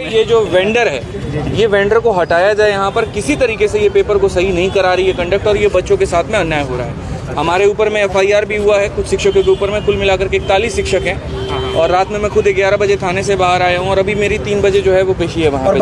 ये जो वेंडर है, ये वेंडर को हटाया जाए यहाँ पर। किसी तरीके से ये पेपर को सही नहीं करा रही है कंडक्ट, और ये बच्चों के साथ में अन्याय हो रहा है। हमारे ऊपर में FIR भी हुआ है कुछ शिक्षकों के ऊपर में। कुल मिलाकर के 41 शिक्षक हैं, और रात में मैं खुद 11 बजे थाने से बाहर आया हूँ, और अभी मेरी 3 बजे जो है वो पेशी है वहाँ पे।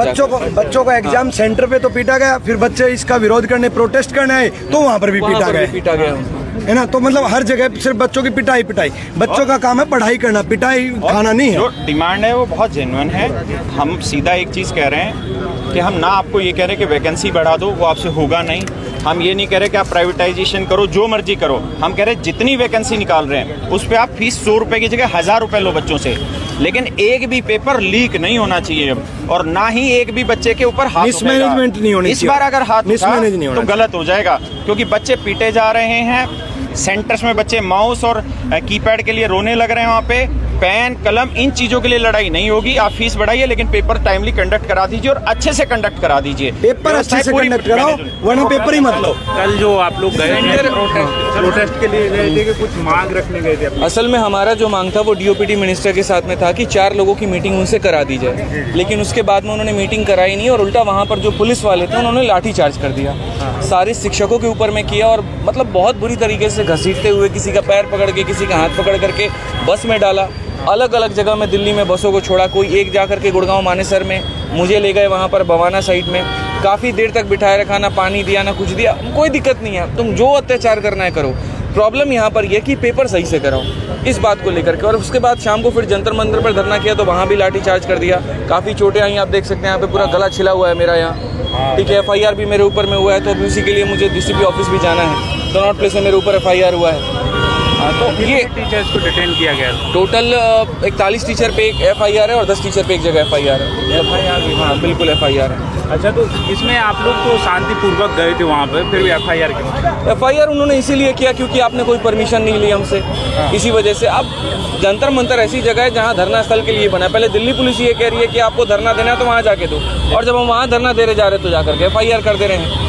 बच्चों का एग्जाम सेंटर पे तो पीटा गया, फिर बच्चे इसका विरोध करने प्रोटेस्ट करने आए तो वहाँ पर भी पीटा गया है ना। तो मतलब हर जगह सिर्फ बच्चों की पिटाई। बच्चों का काम है पढ़ाई करना, पिटाई खाना नहीं है। जो डिमांड है वो बहुत जेन्युइन है। हम सीधा एक चीज़ कह रहे हैं कि हम ना आपको ये कह रहे कि वैकेंसी बढ़ा दो, वो आपसे होगा नहीं। हम ये नहीं कह रहे कि आप प्राइवेटाइजेशन करो, जो मर्जी करो। हम कह रहे हैं जितनी वैकेंसी निकाल रहे हैं उस पर आप फीस 100 रुपये की जगह 1000 रुपये लो बच्चों से, लेकिन एक भी पेपर लीक नहीं होना चाहिए अब, और ना ही एक भी बच्चे के ऊपर हाथ मिसमैनेजमेंट नहीं होनी चाहिए। इस बार अगर हाथ उठा तो गलत हो जाएगा, क्योंकि बच्चे पीटे जा रहे हैं। सेंटर्स में बच्चे माउस और कीपैड के लिए रोने लग रहे हैं। वहाँ पे पेन कलम इन चीजों के लिए लड़ाई नहीं होगी। आप फीस बढ़ाइए, लेकिन पेपर टाइमली कंडक्ट करा दीजिए, और अच्छे से कंडक्ट करा दीजिए। पेपर अच्छे से कंडक्ट कराओ, वरना पेपर ही मत लो। कल जो आप लोग गए प्रोटेस्ट के लिए गए थे कि कुछ मांग रखने गए थे? असल में हमारा जो मांग था वो DOPT मिनिस्टर के साथ में था कि 4 लोगों की मीटिंग उनसे करा दी जाए, लेकिन उसके बाद में उन्होंने मीटिंग कराई नहीं, और उल्टा वहाँ पर जो पुलिस वाले थे उन्होंने लाठी चार्ज कर दिया, सारे शिक्षकों के ऊपर में किया, और मतलब बहुत बुरी तरीके से घसीटते हुए किसी का पैर पकड़ के, किसी का हाथ पकड़ करके बस में डाला। अलग अलग जगह में दिल्ली में बसों को छोड़ा, कोई एक जा कर के गुड़गांव मानेसर में, मुझे ले गए वहाँ पर बवाना साइड में, काफ़ी देर तक बिठाए रखा, ना पानी दिया ना कुछ दिया। कोई दिक्कत नहीं है, तुम जो अत्याचार करना है करो। प्रॉब्लम यहाँ पर यह कि पेपर सही से कराओ, इस बात को लेकर के। और उसके बाद शाम को फिर जंतर मंतर पर धरना किया, तो वहाँ भी लाठी चार्ज कर दिया। काफ़ी चोटें आई, आप देख सकते हैं यहाँ पे पूरा गला छिला हुआ है मेरा यहाँ, ठीक है। FIR भी मेरे ऊपर में हुआ है, तो अभी उसी के लिए मुझे DCP ऑफिस भी जाना है। कनॉट प्लेस में मेरे ऊपर FIR हुआ है। तो ये टीचर्स को डिटेन किया गया? टोटल 41 टीचर पे एक FIR है, और 10 टीचर पे एक जगह FIR है। FIR? हाँ बिल्कुल FIR है। अच्छा, तो इसमें आप लोग तो शांतिपूर्वक गए थे वहाँ पर, फिर भी FIR क्यों? FIR उन्होंने इसीलिए किया क्योंकि आपने कोई परमिशन नहीं ली हमसे, इसी वजह से। अब जंतर मंतर ऐसी जगह है जहाँ धरना स्थल के लिए बना है। पहले दिल्ली पुलिस ये कह रही है कि आपको धरना देना है तो वहाँ जाके दो, और जब हम वहाँ धरना देने जा रहे तो जाकर के FIR कर दे रहे हैं।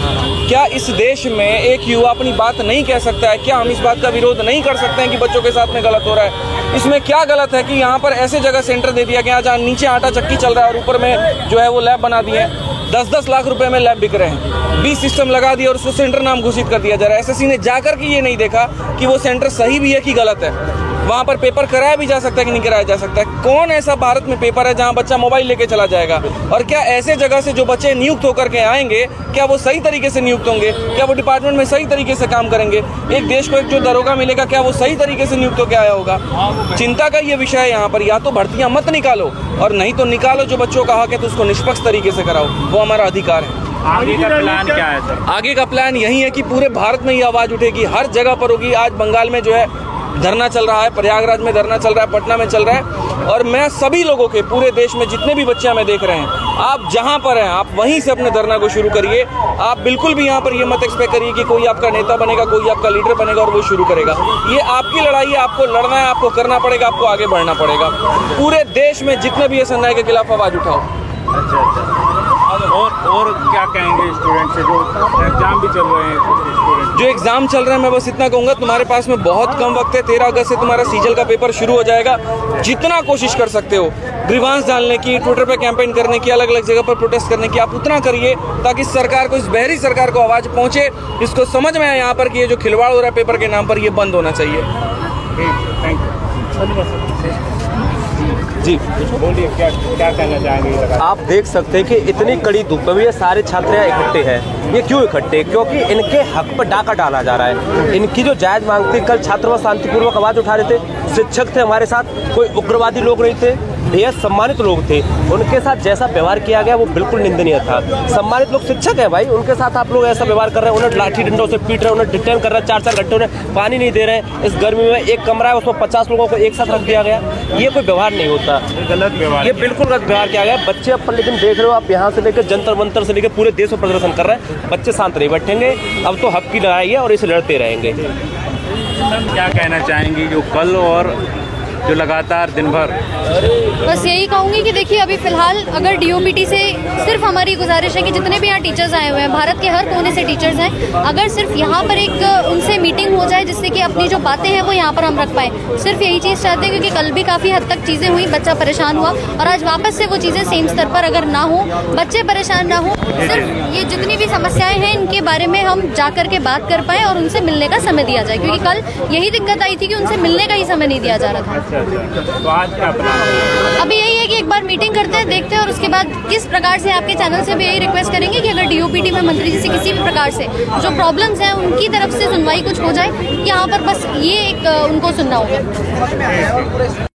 क्या इस देश में एक युवा अपनी बात नहीं कह सकता है? क्या हम इस बात का विरोध नहीं कर सकते हैं कि बच्चों के साथ में गलत हो रहा है? इसमें क्या गलत है कि यहाँ पर ऐसे जगह सेंटर दे दिया गया जहाँ नीचे आटा चक्की चल रहा है, और ऊपर में जो है वो लैब बना दिए हैं। 10-10 लाख रुपए में लैब बिक रहे हैं। 20 सिस्टम लगा दिया और उसको सेंटर नाम घोषित कर दिया जा रहा है। SSC ने जाकर के ये नहीं देखा कि वो सेंटर सही भी है कि गलत है। वहाँ पर पेपर कराया भी जा सकता है कि नहीं कराया जा सकता है? कौन ऐसा भारत में पेपर है जहाँ बच्चा मोबाइल लेके चला जाएगा? और क्या ऐसे जगह से जो बच्चे नियुक्त होकर के आएंगे, क्या वो सही तरीके से नियुक्त होंगे? क्या वो डिपार्टमेंट में सही तरीके से काम करेंगे? एक देश को एक जो दरोगा मिलेगा, क्या वो सही तरीके से नियुक्त होकर आया होगा? चिंता का ये विषय है यहाँ पर। या तो भर्तियाँ मत निकालो, और नहीं तो निकालो जो बच्चों का हक है तो उसको निष्पक्ष तरीके से कराओ, वो हमारा अधिकार है। आगे का प्लान क्या है सर? आगे का प्लान यही है कि पूरे भारत में ये आवाज़ उठेगी, हर जगह पर होगी। आज बंगाल में जो है धरना चल रहा है, प्रयागराज में धरना चल रहा है, पटना में चल रहा है, और मैं सभी लोगों के, पूरे देश में जितने भी बच्चे हमें देख रहे हैं, आप जहां पर हैं आप वहीं से अपने धरना को शुरू करिए। आप बिल्कुल भी यहां पर ये मत एक्सपेक्ट करिए कि कोई आपका नेता बनेगा, कोई आपका लीडर बनेगा और वो शुरू करेगा। ये आपकी लड़ाई है, आपको लड़ना है, आपको करना पड़ेगा, आपको आगे बढ़ना पड़ेगा। पूरे देश में जितने भी इस अन्याय के खिलाफ आवाज उठाओ। अच्छा। और क्या कहेंगे स्टूडेंट से जो एग्जाम भी चल रहे हैं? जो एग्जाम चल रहे हैं, मैं बस इतना कहूँगा, तुम्हारे पास में बहुत कम वक्त है। 13 अगस्त से तुम्हारा सीजल का पेपर शुरू हो जाएगा। जितना कोशिश कर सकते हो ग्रीवांस डालने की, ट्विटर पे कैंपेन करने की, अलग अलग जगह पर प्रोटेस्ट करने की, आप उतना करिए ताकि सरकार को, इस बहरी सरकार को आवाज़ पहुँचे, इसको समझ में आए यहाँ पर कि ये जो खिलवाड़ हो रहा है पेपर के नाम पर, ये बंद होना चाहिए। थैंक यू जी। बोलिए, क्या कहना चाहेंगे? आप देख सकते हैं कि इतनी कड़ी धूप में ये सारे छात्र यहाँ इकट्ठे हैं। ये क्यों इकट्ठे? क्योंकि इनके हक पर डाका डाला जा रहा है। इनकी जो जायज मांग थी, कल छात्र व शांतिपूर्वक आवाज उठा रहे थे, शिक्षक थे हमारे साथ, कोई उग्रवादी लोग नहीं थे, बेहद सम्मानित लोग थे। उनके साथ जैसा व्यवहार किया गया वो बिल्कुल निंदनीय था। सम्मानित लोग शिक्षक है भाई, उनके साथ आप लोग ऐसा व्यवहार कर रहे हैं, उन्हें लाठी डंडों से पीट रहे हैं, उन्हें डिटेन कर रहे हैं, 4-4 घंटे उन्हें पानी नहीं दे रहे हैं। इस गर्मी में एक कमरा है, उसमें 50 लोगों को एक साथ रख दिया गया। ये कोई व्यवहार नहीं होता, गलत व्यवहार, ये बिल्कुल गलत व्यवहार किया गया। बच्चे अपन, लेकिन देख रहे हो आप, यहाँ से लेकर जंतर मंतर से लेकर पूरे देश में प्रदर्शन कर रहे हैं। बच्चे शांत नहीं बैठेंगे, अब तो हक की लड़ाई है और इसे लड़ते रहेंगे। क्या कहना चाहेंगी जो कल और जो लगातार दिन भर? बस यही कहूँगी कि देखिए अभी फिलहाल अगर डीओपीटी से सिर्फ हमारी गुजारिश है कि जितने भी यहाँ टीचर्स आए हुए हैं, भारत के हर कोने से टीचर्स हैं, अगर सिर्फ यहाँ पर एक उनसे मीटिंग हो जाए जिससे कि अपनी जो बातें हैं वो यहाँ पर हम रख पाएँ, सिर्फ यही चीज़ चाहते हैं। क्योंकि कल भी काफ़ी हद तक चीज़ें हुई, बच्चा परेशान हुआ, और आज वापस से वो चीज़ें सेम स्तर पर अगर ना हो, बच्चे परेशान ना हो, सिर्फ ये जितनी भी समस्याएं हैं इनके बारे में हम जा कर के बात कर पाएँ और उनसे मिलने का समय दिया जाए। क्योंकि कल यही दिक्कत आई थी कि उनसे मिलने का ही समय नहीं दिया जा रहा था। अच्छा। तो आज क्या प्लान है? अभी यही है कि एक बार मीटिंग करते हैं, देखते हैं, और उसके बाद किस प्रकार से आपके चैनल से भी यही रिक्वेस्ट करेंगे कि अगर डीओपीटी में मंत्री जी से किसी भी प्रकार से जो प्रॉब्लम्स हैं उनकी तरफ से सुनवाई कुछ हो जाए, यहाँ पर बस ये एक उनको सुनना होगा।